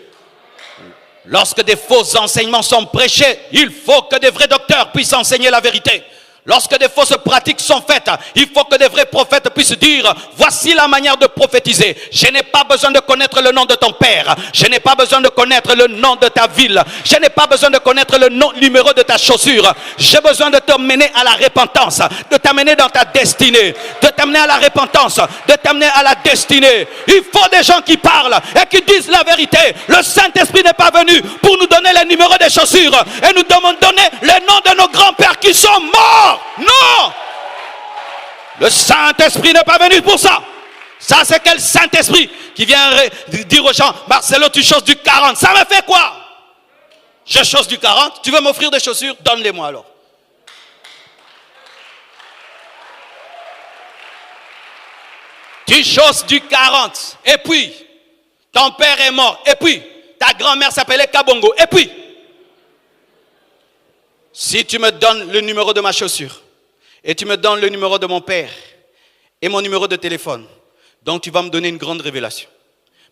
Lorsque des faux enseignements sont prêchés, il faut que des vrais docteurs puissent enseigner la vérité. Lorsque des fausses pratiques sont faites, il faut que des vrais prophètes puissent dire, voici la manière de prophétiser. Je n'ai pas besoin de connaître le nom de ton père. Je n'ai pas besoin de connaître le nom de ta ville. Je n'ai pas besoin de connaître le numéro de ta chaussure. J'ai besoin de t'amener à la repentance, de t'amener dans ta destinée, de t'amener à la repentance, de t'amener à la destinée. Il faut des gens qui parlent et qui disent la vérité. Le Saint-Esprit n'est pas venu pour nous donner les numéros des chaussures et nous donner les noms de nos grands-pères qui sont morts. Non! Le Saint-Esprit n'est pas venu pour ça. Ça, c'est quel Saint-Esprit qui vient dire aux gens, Marcelo, tu choses du 40. Ça me fait quoi? Je chose du 40. Tu veux m'offrir des chaussures? Donne-les-moi alors. Tu choses du 40. Et puis, ton père est mort. Et puis, ta grand-mère s'appelait Kabongo. Et puis, si tu me donnes le numéro de ma chaussure et tu me donnes le numéro de mon père et mon numéro de téléphone, donc tu vas me donner une grande révélation.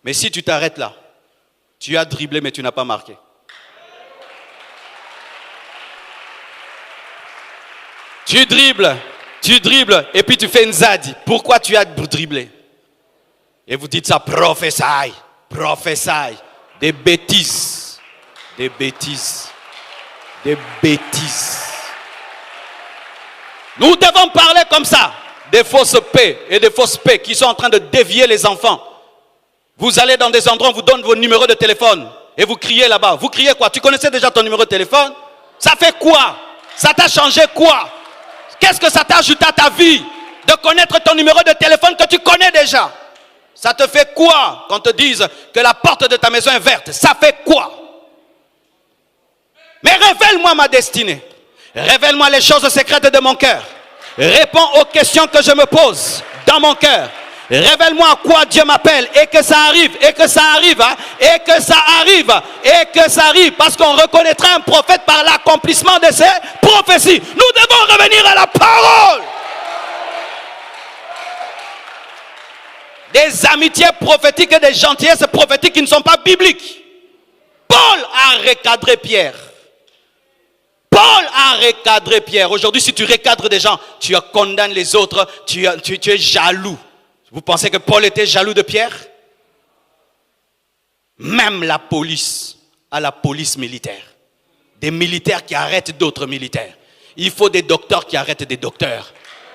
Mais si tu t'arrêtes là, tu as dribblé mais tu n'as pas marqué. Tu dribbles et puis tu fais une zadi. Pourquoi tu as dribblé? Et vous dites ça, prophétie. Des bêtises. Des bêtises. Nous devons parler comme ça. Des fausses paix et des fausses paix qui sont en train de dévier les enfants. Vous allez dans des endroits, on vous donne vos numéros de téléphone et vous criez là-bas. Vous criez quoi? Tu connaissais déjà ton numéro de téléphone? Ça fait quoi? Ça t'a changé quoi? Qu'est-ce que ça t'a ajouté à ta vie de connaître ton numéro de téléphone que tu connais déjà? Ça te fait quoi quand on te dise que la porte de ta maison est verte? Ça fait quoi? Mais révèle-moi ma destinée. Révèle-moi les choses secrètes de mon cœur. Réponds aux questions que je me pose dans mon cœur. Révèle-moi à quoi Dieu m'appelle et que ça arrive, et que ça arrive, hein, et que ça arrive, et que ça arrive. Parce qu'on reconnaîtra un prophète par l'accomplissement de ses prophéties. Nous devons revenir à la parole. Des amitiés prophétiques et des gentillesses prophétiques qui ne sont pas bibliques. Paul a recadré Pierre. Paul a recadré Pierre. Aujourd'hui, si tu recadres des gens, tu condamnes les autres, tu es jaloux. Vous pensez que Paul était jaloux de Pierre? Même la police a la police militaire. Des militaires qui arrêtent d'autres militaires. Il faut des docteurs qui arrêtent des docteurs.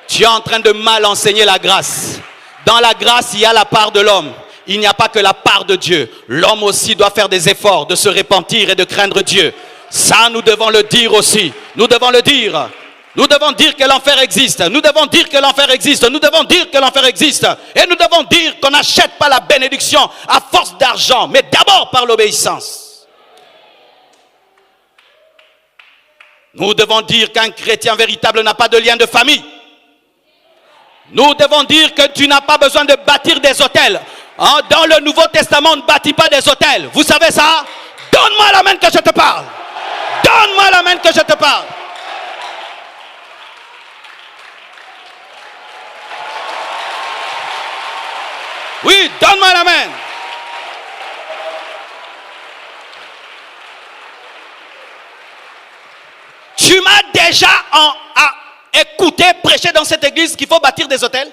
Tu es en train de mal enseigner la grâce. Dans la grâce, il y a la part de l'homme. Il n'y a pas que la part de Dieu. L'homme aussi doit faire des efforts de se repentir et de craindre Dieu. Ça, nous devons le dire aussi. Nous devons le dire. Nous devons dire que l'enfer existe. Nous devons dire que l'enfer existe. Nous devons dire que l'enfer existe. Et nous devons dire qu'on n'achète pas la bénédiction à force d'argent, mais d'abord par l'obéissance. Nous devons dire qu'un chrétien véritable n'a pas de lien de famille. Nous devons dire que tu n'as pas besoin de bâtir des hôtels. Dans le Nouveau Testament, on ne bâtit pas des hôtels. Vous savez ça? Donne-moi la main que je te parle. Donne-moi la main que je te parle. Donne-moi un amen. Tu m'as déjà écouté prêcher dans cette église qu'il faut bâtir des hôtels?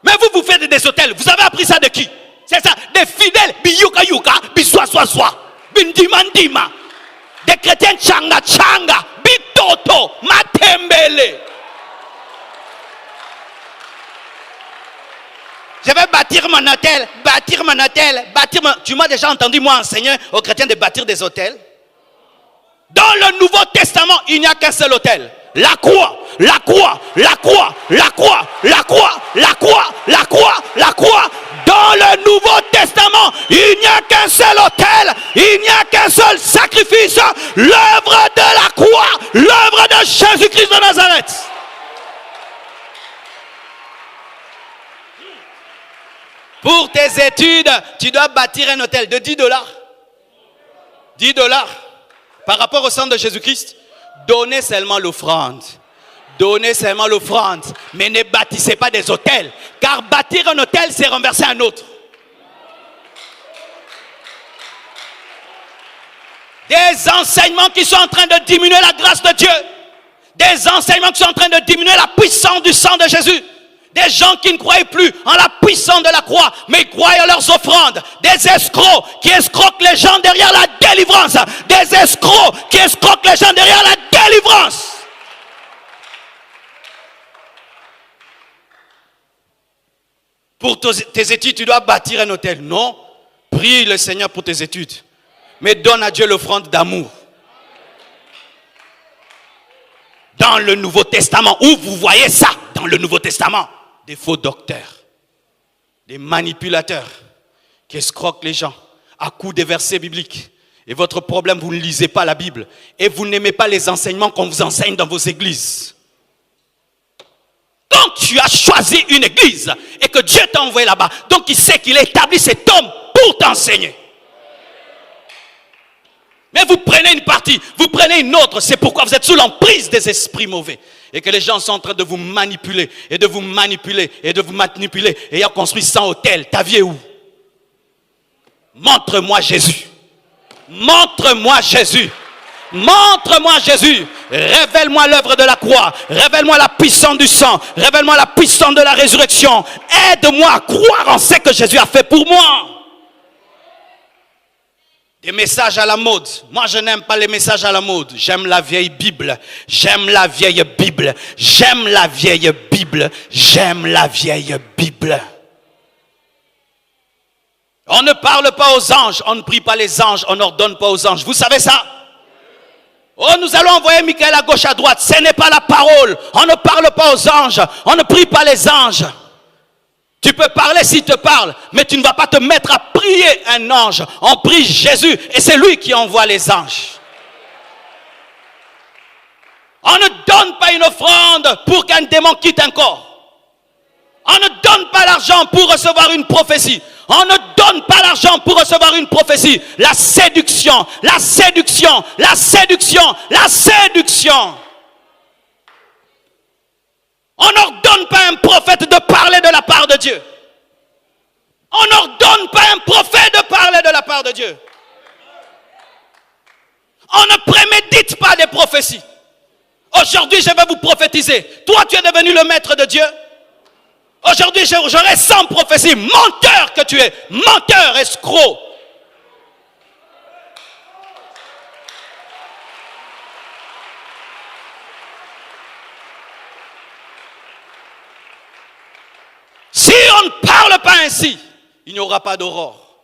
Mais vous faites des hôtels. Vous avez appris ça de qui? C'est ça, des fidèles. Biyuka yuka, biswa swa swa, bindima ndima. Des chrétiens changa changa, bitoto, matembele. Je vais bâtir mon hôtel, bâtir mon hôtel, bâtir mon... Tu m'as déjà entendu moi enseigner aux chrétiens de bâtir des hôtels? Dans le Nouveau Testament, il n'y a qu'un seul hôtel. La croix, la croix, la croix, la croix, la croix, la croix, la croix, la croix. Dans le Nouveau Testament, il n'y a qu'un seul hôtel, il n'y a qu'un seul sacrifice. L'œuvre de la croix, l'œuvre de Jésus-Christ de Nazareth. Pour tes études, tu dois bâtir un hôtel de $10. $10. Par rapport au sang de Jésus-Christ, donnez seulement l'offrande. Donnez seulement l'offrande. Mais ne bâtissez pas des hôtels. Car bâtir un hôtel, c'est renverser un autre. Des enseignements qui sont en train de diminuer la grâce de Dieu. Des enseignements qui sont en train de diminuer la puissance du sang de Jésus. Des gens qui ne croyaient plus en la puissance de la croix, mais ils croyaient en leurs offrandes. Des escrocs qui escroquent les gens derrière la délivrance. Des escrocs qui escroquent les gens derrière la délivrance. Pour tes études, tu dois bâtir un hôtel. Non, prie le Seigneur pour tes études. Mais donne à Dieu l'offrande d'amour. Dans le Nouveau Testament, où vous voyez ça dans le Nouveau Testament? Des faux docteurs, des manipulateurs qui escroquent les gens à coups de versets bibliques. Et votre problème, vous ne lisez pas la Bible et vous n'aimez pas les enseignements qu'on vous enseigne dans vos églises. Quand tu as choisi une église et que Dieu t'a envoyé là-bas, donc il sait qu'il a établi cet homme pour t'enseigner. Mais vous prenez une partie, vous prenez une autre. C'est pourquoi vous êtes sous l'emprise des esprits mauvais. Et que les gens sont en train de vous manipuler, et de vous manipuler, et de vous manipuler. Et ils ont construit 100 hôtels. Ta vie est où? Montre-moi Jésus. Montre-moi Jésus. Montre-moi Jésus. Révèle-moi l'œuvre de la croix. Révèle-moi la puissance du sang. Révèle-moi la puissance de la résurrection. Aide-moi à croire en ce que Jésus a fait pour moi. Des messages à la mode. Moi, je n'aime pas les messages à la mode. J'aime la vieille Bible. J'aime la vieille Bible. J'aime la vieille Bible. J'aime la vieille Bible. On ne parle pas aux anges. On ne prie pas les anges. On n'ordonne pas aux anges. Vous savez ça? Oh, nous allons envoyer Michael à gauche, à droite. Ce n'est pas la parole. On ne parle pas aux anges. On ne prie pas les anges. Tu peux parler s'il te parle, mais tu ne vas pas te mettre à prier un ange. On prie Jésus et c'est lui qui envoie les anges. On ne donne pas une offrande pour qu'un démon quitte un corps. On ne donne pas l'argent pour recevoir une prophétie. On ne donne pas l'argent pour recevoir une prophétie. La séduction, la séduction, la séduction, la séduction. On n'ordonne pas à un prophète de parler de la part de Dieu. On n'ordonne pas à un prophète de parler de la part de Dieu. On ne prémédite pas des prophéties. Aujourd'hui, je vais vous prophétiser. Toi, tu es devenu le maître de Dieu. Aujourd'hui, j'aurai 100 prophéties. Menteur que tu es. Menteur, escroc. Si on ne parle pas ainsi, il n'y aura pas d'aurore.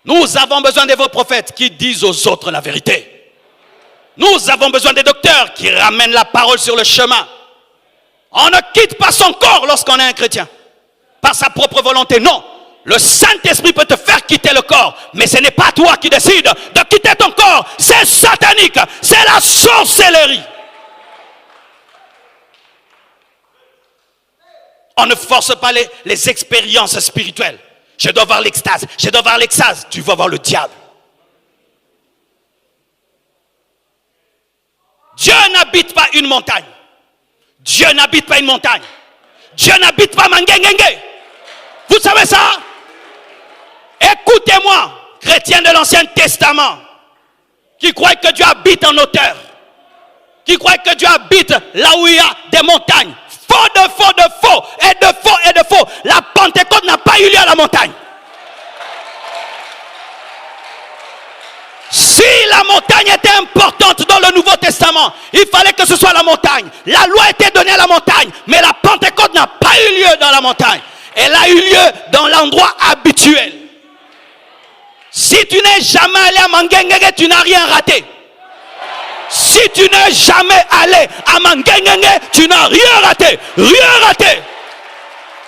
Nous avons besoin de vos prophètes qui disent aux autres la vérité. Nous avons besoin des docteurs qui ramènent la parole sur le chemin. On ne quitte pas son corps lorsqu'on est un chrétien. Par sa propre volonté, non. Le Saint-Esprit peut te faire quitter le corps. Mais ce n'est pas toi qui décides de quitter ton corps. C'est satanique. C'est la sorcellerie. On ne force pas les expériences spirituelles. Je dois voir l'extase. Je dois voir l'extase. Tu vas voir le diable. Dieu n'habite pas une montagne. Dieu n'habite pas une montagne. Dieu n'habite pas Mangengenge. Vous savez ça? Écoutez-moi, chrétiens de l'Ancien Testament, qui croient que Dieu habite en hauteur, qui croient que Dieu habite là où il y a des montagnes. Faux de faux de faux, et de faux et de faux. La Pentecôte n'a pas eu lieu à la montagne. Si la montagne était importante dans le Nouveau Testament, il fallait que ce soit la montagne. La loi était donnée à la montagne, mais la Pentecôte n'a pas eu lieu dans la montagne. Elle a eu lieu dans l'endroit habituel. Si tu n'es jamais allé à Manguengenge, tu n'as rien raté. Si tu n'es jamais allé à Manguengenge, tu n'as rien raté. Rien raté.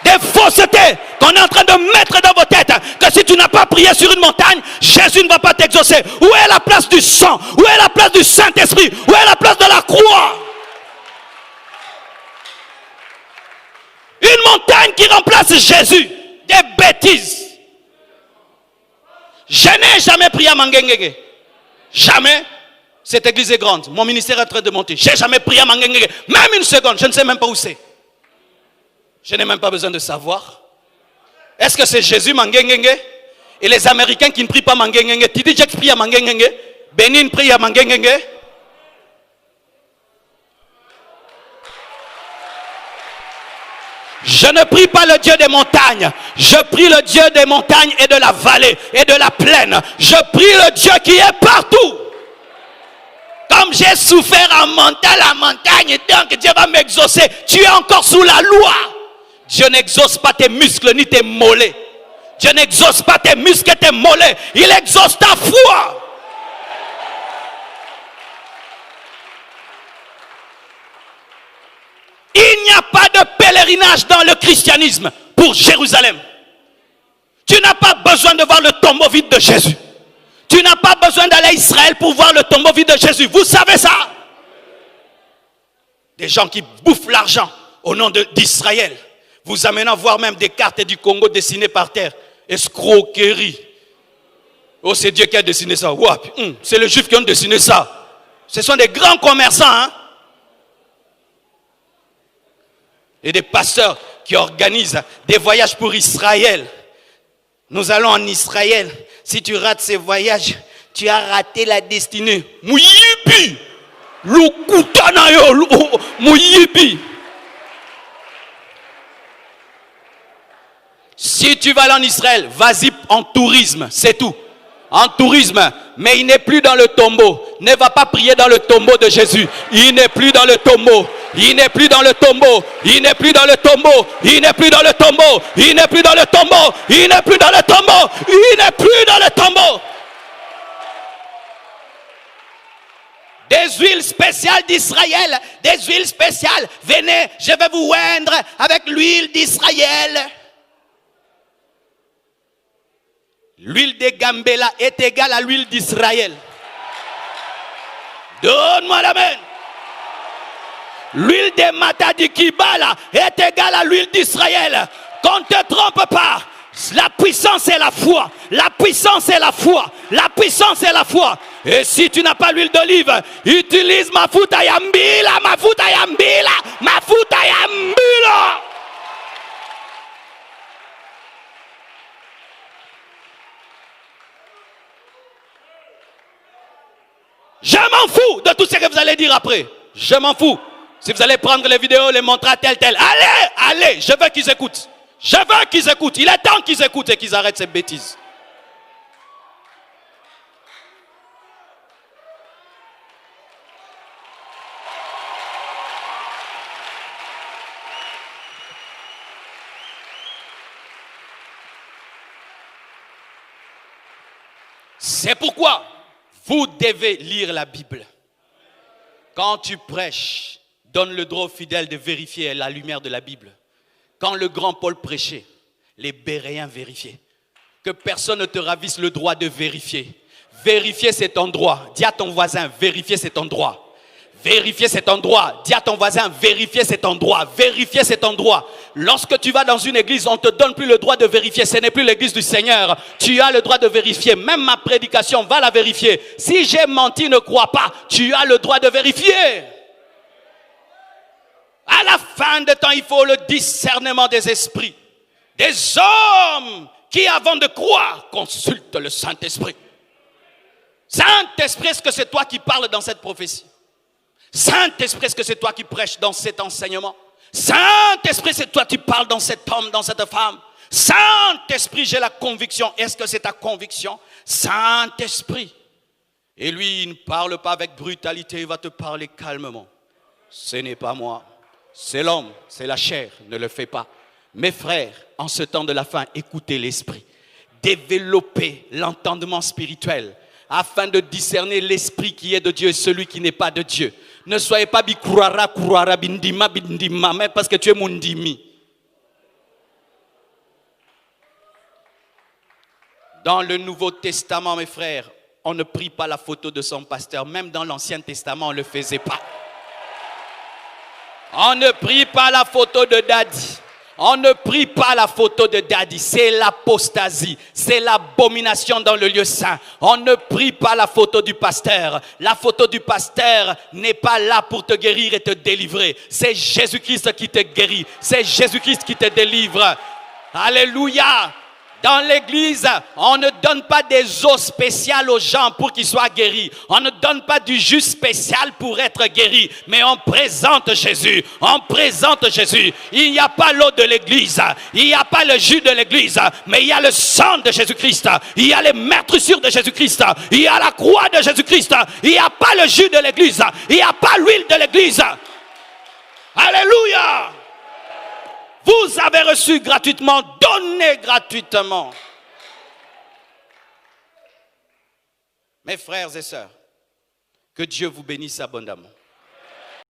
Des faussetés qu'on est en train de mettre dans vos têtes. Que si tu n'as pas prié sur une montagne, Jésus ne va pas t'exaucer. Où est la place du sang? Où est la place du Saint-Esprit? Où est la place de la croix? Une montagne qui remplace Jésus. Des bêtises. Je n'ai jamais prié à Manguengenge. Jamais. Cette église est grande. Mon ministère est en train de monter. Je n'ai jamais prié à Manguengenge. Même une seconde. Je ne sais même pas où c'est. Je n'ai même pas besoin de savoir. Est-ce que c'est Jésus Manguengenge? Et les Américains qui ne prient pas Manguengenge? Tidi Jack prie à Manguengenge. Benin prie à Manguengenge. Je ne prie pas le Dieu des montagnes. Je prie le Dieu des montagnes et de la vallée et de la plaine. Je prie le Dieu qui est partout. Comme j'ai souffert en montant la montagne, donc Dieu va m'exaucer. Tu es encore sous la loi. Dieu n'exauce pas tes muscles ni tes mollets. Dieu n'exauce pas tes muscles et tes mollets. Il exauce ta foi. Il n'y a pas de pèlerinage dans le christianisme pour Jérusalem. Tu n'as pas besoin de voir le tombeau vide de Jésus. Tu n'as pas besoin d'aller à Israël pour voir le tombeau vide de Jésus. Vous savez ça? Des gens qui bouffent l'argent au nom d'Israël. Vous amenant voir même des cartes du Congo dessinées par terre. Escroquerie. Oh, c'est Dieu qui a dessiné ça. Wow. C'est les Juifs qui ont dessiné ça. Ce sont des grands commerçants. Hein? Et des pasteurs qui organisent des voyages pour Israël. Nous allons en Israël. Si tu rates ces voyages, tu as raté la destinée. Mouyibi. Lukutanayo. Mouyibi. Si tu vas aller en Israël, vas-y en tourisme, c'est tout. En tourisme, mais il n'est plus dans le tombeau. Ne va pas prier dans le tombeau de Jésus. Il n'est plus dans le tombeau. Il n'est plus dans le tombeau. Il n'est plus dans le tombeau. Il n'est plus dans le tombeau. Il n'est plus dans le tombeau. Il n'est plus dans le tombeau. Il n'est plus dans le tombeau. Des huiles spéciales d'Israël. Des huiles spéciales. Venez, je vais vous oindre avec l'huile d'Israël. L'huile de Gambela est égale à l'huile d'Israël. Donne-moi l'amen. L'huile de Matadi Kibala est égale à l'huile d'Israël. Qu'on ne te trompe pas. La puissance est la foi. La puissance est la foi. La puissance est la foi. Et si tu n'as pas l'huile d'olive, utilise mafuta yambila, mafuta yambila, mafuta yambila. Je m'en fous de tout ce que vous allez dire après. Je m'en fous. Si vous allez prendre les vidéos, les montrer à tel. Allez, je veux qu'ils écoutent. Je veux qu'ils écoutent. Il est temps qu'ils écoutent et qu'ils arrêtent ces bêtises. C'est pourquoi vous devez lire la Bible. Quand tu prêches, donne le droit aux fidèles de vérifier la lumière de la Bible. Quand le grand Paul prêchait, les Béréens vérifiaient. Que personne ne te ravisse le droit de vérifier. Vérifier cet endroit. Dis à ton voisin, vérifier cet endroit. Vérifier cet endroit. Dis à ton voisin, vérifier cet endroit. Vérifier cet endroit. Lorsque tu vas dans une église, on ne te donne plus le droit de vérifier. Ce n'est plus l'église du Seigneur. Tu as le droit de vérifier. Même ma prédication, va la vérifier. Si j'ai menti, ne crois pas. Tu as le droit de vérifier. À la fin de temps, il faut le discernement des esprits. Des hommes qui, avant de croire, consultent le Saint-Esprit. Saint-Esprit, est-ce que c'est toi qui parles dans cette prophétie? Saint-Esprit, est-ce que c'est toi qui prêches dans cet enseignement? Saint-Esprit, c'est toi qui parles dans cet homme, dans cette femme? Saint-Esprit, j'ai la conviction. Est-ce que c'est ta conviction? Saint-Esprit. Et lui, il ne parle pas avec brutalité, il va te parler calmement. Ce n'est pas moi, c'est l'homme, c'est la chair, ne le fais pas. Mes frères, en ce temps de la fin, écoutez l'esprit. Développez l'entendement spirituel afin de discerner l'esprit qui est de Dieu et celui qui n'est pas de Dieu. Ne soyez pas bikurara, kurara, bindima, bindima, mais parce que tu es mundimi. Dans le Nouveau Testament, mes frères, on ne prie pas la photo de son pasteur. Même dans l'Ancien Testament, on ne le faisait pas. On ne prie pas la photo de Daddy. On ne prie pas la photo de Daddy. C'est l'apostasie. C'est l'abomination dans le lieu saint. On ne prie pas la photo du pasteur. La photo du pasteur n'est pas là pour te guérir et te délivrer. C'est Jésus-Christ qui te guérit. C'est Jésus-Christ qui te délivre. Alléluia. Dans l'église, on ne donne pas des eaux spéciales aux gens pour qu'ils soient guéris. On ne donne pas du jus spécial pour être guéri. Mais on présente Jésus. On présente Jésus. Il n'y a pas l'eau de l'église. Il n'y a pas le jus de l'église. Mais il y a le sang de Jésus-Christ. Il y a les meurtrissures de Jésus-Christ. Il y a la croix de Jésus-Christ. Il n'y a pas le jus de l'église. Il n'y a pas l'huile de l'église. Alléluia. Vous avez reçu gratuitement, donnez gratuitement. Mes frères et sœurs, que Dieu vous bénisse abondamment.